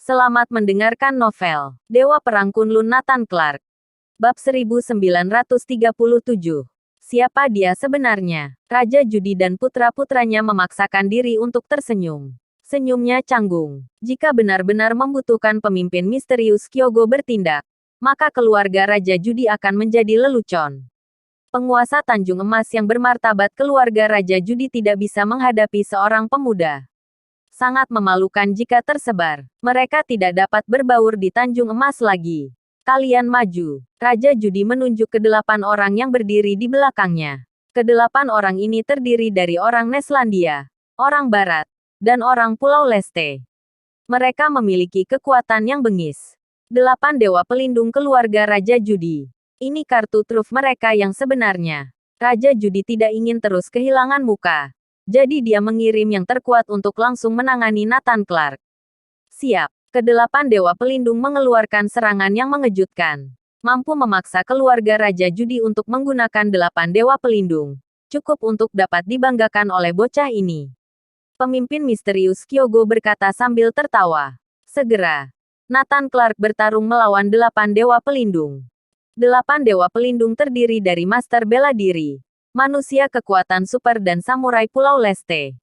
Selamat mendengarkan novel Dewa Perang Kunlun Nathan Clark. Bab 1937. Siapa dia sebenarnya? Raja Judi dan putra-putranya memaksakan diri untuk tersenyum. Senyumnya canggung. Jika benar-benar membutuhkan pemimpin misterius Kyogo bertindak, maka keluarga Raja Judi akan menjadi lelucon. Penguasa Tanjung Emas yang bermartabat keluarga Raja Judi tidak bisa menghadapi seorang pemuda. Sangat memalukan jika tersebar. Mereka tidak dapat berbaur di Tanjung Emas lagi. Kalian maju. Raja Judi menunjuk ke 8 orang yang berdiri di belakangnya. Ke-8 orang ini terdiri dari orang Neslandia, orang Barat, dan orang Pulau Leste. Mereka memiliki kekuatan yang bengis. 8 dewa pelindung keluarga Raja Judi. Ini kartu truf mereka yang sebenarnya. Raja Judi tidak ingin terus kehilangan muka. Jadi dia mengirim yang terkuat untuk langsung menangani Nathan Clark. Siap. Ke-8 dewa pelindung mengeluarkan serangan yang mengejutkan. Mampu memaksa keluarga Raja Judi untuk menggunakan 8 dewa pelindung. Cukup untuk dapat dibanggakan oleh bocah ini. Pemimpin misterius Kyogo berkata sambil tertawa. Segera, Nathan Clark bertarung melawan 8 dewa pelindung. 8 dewa pelindung terdiri dari master bela diri, manusia kekuatan super dan samurai Pulau Leste.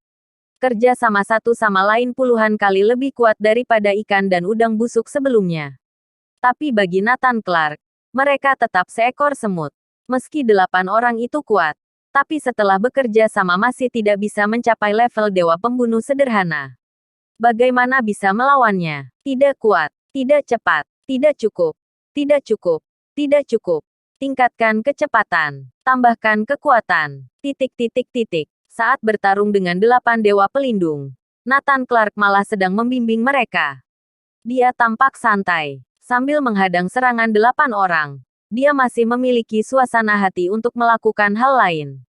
Kerja sama satu sama lain puluhan kali lebih kuat daripada ikan dan udang busuk sebelumnya. Tapi bagi Nathan Clark, mereka tetap seekor semut. Meski 8 orang itu kuat, tapi setelah bekerja sama masih tidak bisa mencapai level dewa pembunuh sederhana. Bagaimana bisa melawannya? Tidak kuat, tidak cepat, tidak cukup, tidak cukup, tidak cukup. Tingkatkan kecepatan. Tambahkan kekuatan. Saat bertarung dengan 8 dewa pelindung, Nathan Clark malah sedang membimbing mereka. Dia tampak santai. Sambil menghadang serangan 8 orang, dia masih memiliki suasana hati untuk melakukan hal lain.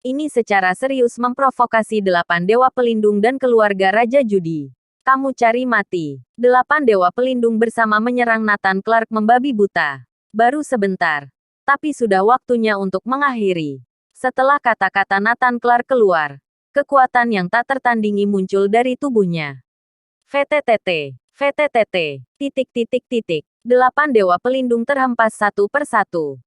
Ini secara serius memprovokasi 8 dewa pelindung dan keluarga Raja Judi. Kamu cari mati. 8 dewa pelindung bersama menyerang Nathan Clark membabi buta. Baru sebentar. Tapi sudah waktunya untuk mengakhiri. Setelah kata-kata Nathan Clark keluar, kekuatan yang tak tertandingi muncul dari tubuhnya. VTTT. 8 dewa pelindung terhempas satu persatu.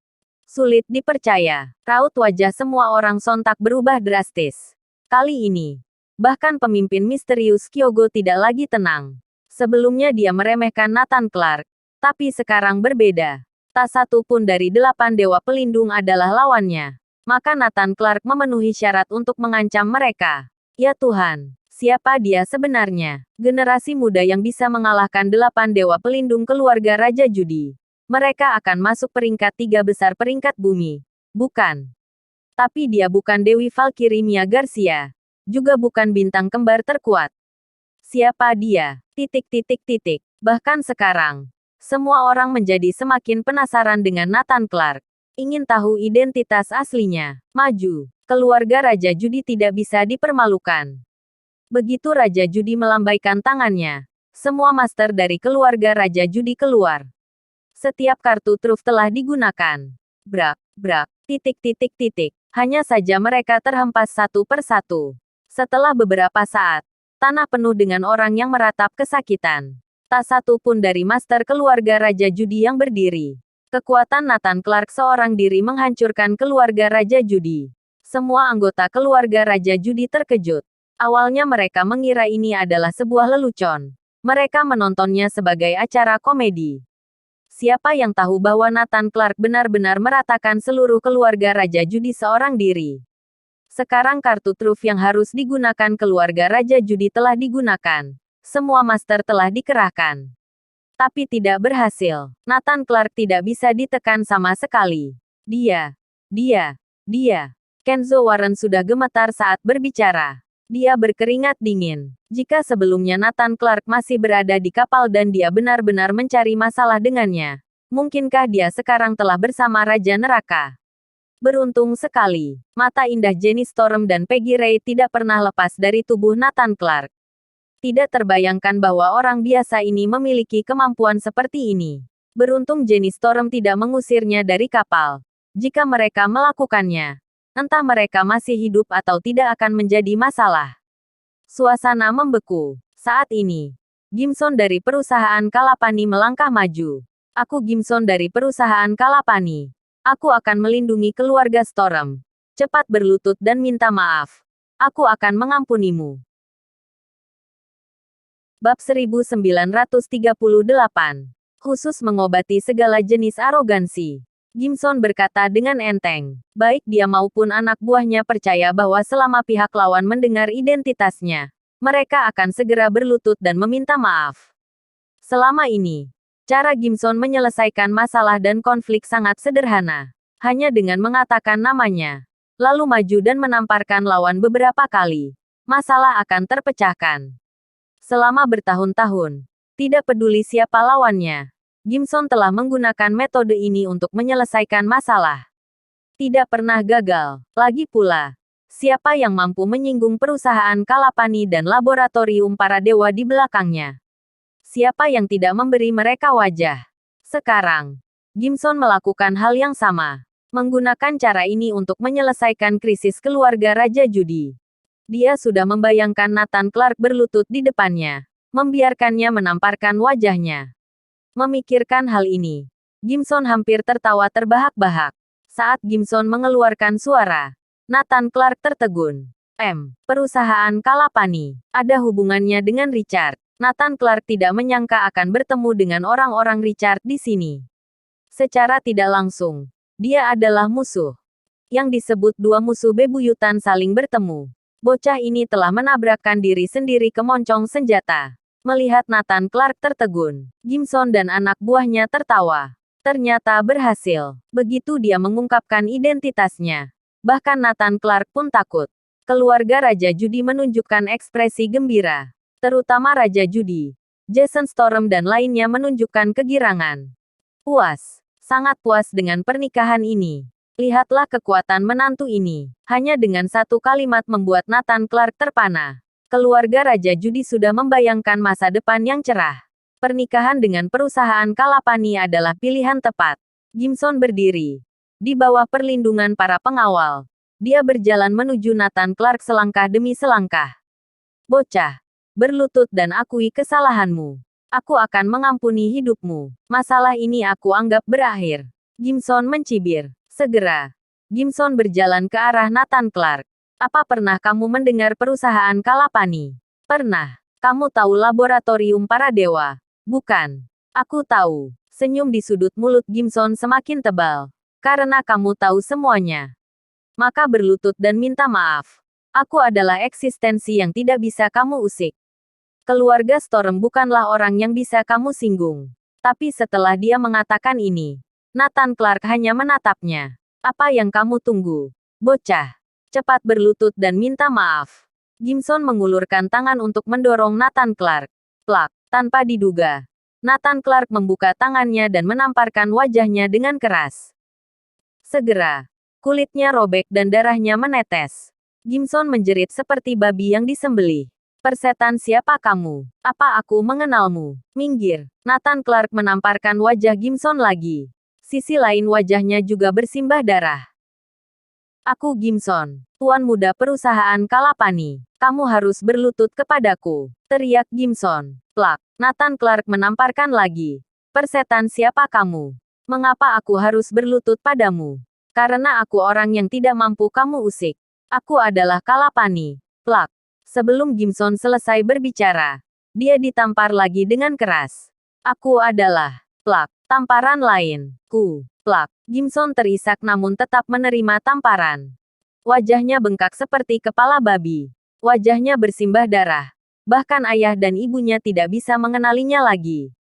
Sulit dipercaya. Raut wajah semua orang sontak berubah drastis. Kali ini, bahkan pemimpin misterius Kyogo tidak lagi tenang. Sebelumnya dia meremehkan Nathan Clark, tapi sekarang berbeda. Tak satu pun dari 8 dewa pelindung adalah lawannya. Maka Nathan Clark memenuhi syarat untuk mengancam mereka. Ya Tuhan, siapa dia sebenarnya? Generasi muda yang bisa mengalahkan 8 dewa pelindung keluarga Raja Judi. Mereka akan masuk peringkat 3 besar peringkat bumi. Bukan. Tapi dia bukan Dewi Valkyrie Mia Garcia. Juga bukan bintang kembar terkuat. Siapa dia? Bahkan sekarang, semua orang menjadi semakin penasaran dengan Nathan Clark. Ingin tahu identitas aslinya. Maju. Keluarga Raja Judi tidak bisa dipermalukan. Begitu Raja Judi melambaikan tangannya, semua master dari keluarga Raja Judi keluar. Setiap kartu truf telah digunakan. Brak. Hanya saja mereka terhempas satu persatu. Setelah beberapa saat, tanah penuh dengan orang yang meratap kesakitan. Tak satu pun dari master keluarga Raja Judi yang berdiri. Kekuatan Nathan Clark seorang diri menghancurkan keluarga Raja Judi. Semua anggota keluarga Raja Judi terkejut. Awalnya mereka mengira ini adalah sebuah lelucon. Mereka menontonnya sebagai acara komedi. Siapa yang tahu bahwa Nathan Clark benar-benar meratakan seluruh keluarga Raja Judi seorang diri. Sekarang kartu truf yang harus digunakan keluarga Raja Judi telah digunakan. Semua master telah dikerahkan. Tapi tidak berhasil. Nathan Clark tidak bisa ditekan sama sekali. Dia. Kenzo Warren sudah gemetar saat berbicara. Dia berkeringat dingin. Jika sebelumnya Nathan Clark masih berada di kapal dan dia benar-benar mencari masalah dengannya, mungkinkah dia sekarang telah bersama Raja Neraka? Beruntung sekali. Mata indah Jenny Storm dan Peggy Ray tidak pernah lepas dari tubuh Nathan Clark. Tidak terbayangkan bahwa orang biasa ini memiliki kemampuan seperti ini. Beruntung Jenny Storm tidak mengusirnya dari kapal. Jika mereka melakukannya, entah mereka masih hidup atau tidak akan menjadi masalah. Suasana membeku. Saat ini, Gimson dari perusahaan Kalapani melangkah maju. Aku Gimson dari perusahaan Kalapani. Aku akan melindungi keluarga Storm. Cepat berlutut dan minta maaf. Aku akan mengampunimu. Bab 1938. Khusus mengobati segala jenis arogansi. Gimson berkata dengan enteng. Baik dia maupun anak buahnya percaya bahwa selama pihak lawan mendengar identitasnya, mereka akan segera berlutut dan meminta maaf. Selama ini, cara Gimson menyelesaikan masalah dan konflik sangat sederhana. Hanya dengan mengatakan namanya, lalu maju dan menamparkan lawan beberapa kali, masalah akan terpecahkan. Selama bertahun-tahun, tidak peduli siapa lawannya, Gimson telah menggunakan metode ini untuk menyelesaikan masalah. Tidak pernah gagal. Lagi pula, siapa yang mampu menyinggung perusahaan Kalapani dan laboratorium para dewa di belakangnya? Siapa yang tidak memberi mereka wajah? Sekarang, Gimson melakukan hal yang sama. Menggunakan cara ini untuk menyelesaikan krisis keluarga Raja Judi. Dia sudah membayangkan Nathan Clark berlutut di depannya, membiarkannya menamparkan wajahnya. Memikirkan hal ini, Gimson hampir tertawa terbahak-bahak. Saat Gimson mengeluarkan suara, Nathan Clark tertegun. Perusahaan Kalapani, ada hubungannya dengan Richard. Nathan Clark tidak menyangka akan bertemu dengan orang-orang Richard di sini. Secara tidak langsung, dia adalah musuh. Yang disebut dua musuh bebuyutan saling bertemu. Bocah ini telah menabrakkan diri sendiri ke moncong senjata. Melihat Nathan Clark tertegun, Gimson dan anak buahnya tertawa. Ternyata berhasil. Begitu dia mengungkapkan identitasnya, bahkan Nathan Clark pun takut. Keluarga Raja Judi menunjukkan ekspresi gembira. Terutama Raja Judi, Jason Storm dan lainnya menunjukkan kegirangan. Puas. Sangat puas dengan pernikahan ini. Lihatlah kekuatan menantu ini. Hanya dengan satu kalimat membuat Nathan Clark terpana. Keluarga Raja Judi sudah membayangkan masa depan yang cerah. Pernikahan dengan perusahaan Kalapani adalah pilihan tepat. Gimson berdiri di bawah perlindungan para pengawal. Dia berjalan menuju Nathan Clark selangkah demi selangkah. Bocah, berlutut dan akui kesalahanmu. Aku akan mengampuni hidupmu. Masalah ini aku anggap berakhir. Gimson mencibir. Segera, Gimson berjalan ke arah Nathan Clark. Apa pernah kamu mendengar perusahaan Kalapani? Pernah. Kamu tahu laboratorium para dewa? Bukan. Aku tahu. Senyum di sudut mulut Gimson semakin tebal. Karena kamu tahu semuanya. Maka berlutut dan minta maaf. Aku adalah eksistensi yang tidak bisa kamu usik. Keluarga Storm bukanlah orang yang bisa kamu singgung. Tapi setelah dia mengatakan ini, Nathan Clark hanya menatapnya. Apa yang kamu tunggu? Bocah. Cepat berlutut dan minta maaf. Gimson mengulurkan tangan untuk mendorong Nathan Clark. Plak. Tanpa diduga, Nathan Clark membuka tangannya dan menamparkan wajahnya dengan keras. Segera, kulitnya robek dan darahnya menetes. Gimson menjerit seperti babi yang disembelih. Persetan, siapa kamu? Apa aku mengenalmu? Minggir. Nathan Clark menamparkan wajah Gimson lagi. Sisi lain wajahnya juga bersimbah darah. Aku Gimson, tuan muda perusahaan Kalapani. Kamu harus berlutut kepadaku. Teriak Gimson. Plak. Nathan Clark menamparkan lagi. Persetan, siapa kamu? Mengapa aku harus berlutut padamu? Karena aku orang yang tidak mampu kamu usik. Aku adalah Kalapani. Plak. Sebelum Gimson selesai berbicara, dia ditampar lagi dengan keras. Aku adalah. Plak. Tamparan lain. Plak. Gimson terisak namun tetap menerima tamparan. Wajahnya bengkak seperti kepala babi. Wajahnya bersimbah darah. Bahkan ayah dan ibunya tidak bisa mengenalinya lagi.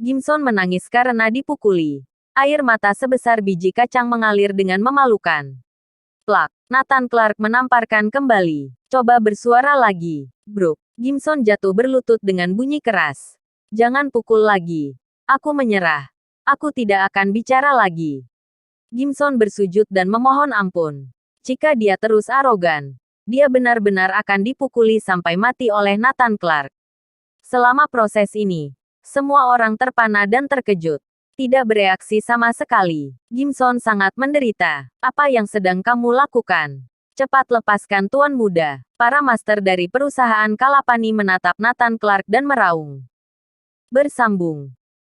Gimson menangis karena dipukuli. Air mata sebesar biji kacang mengalir dengan memalukan. Plak. Nathan Clark menamparkan kembali. Coba bersuara lagi. Bruk. Gimson jatuh berlutut dengan bunyi keras. Jangan pukul lagi. Aku menyerah. Aku tidak akan bicara lagi. Gimson bersujud dan memohon ampun. Jika dia terus arogan, dia benar-benar akan dipukuli sampai mati oleh Nathan Clark. Selama proses ini, semua orang terpana dan terkejut. Tidak bereaksi sama sekali. Gimson sangat menderita. Apa yang sedang kamu lakukan? Cepat lepaskan Tuan Muda. Para master dari perusahaan Kalapani menatap Nathan Clark dan meraung. Bersambung.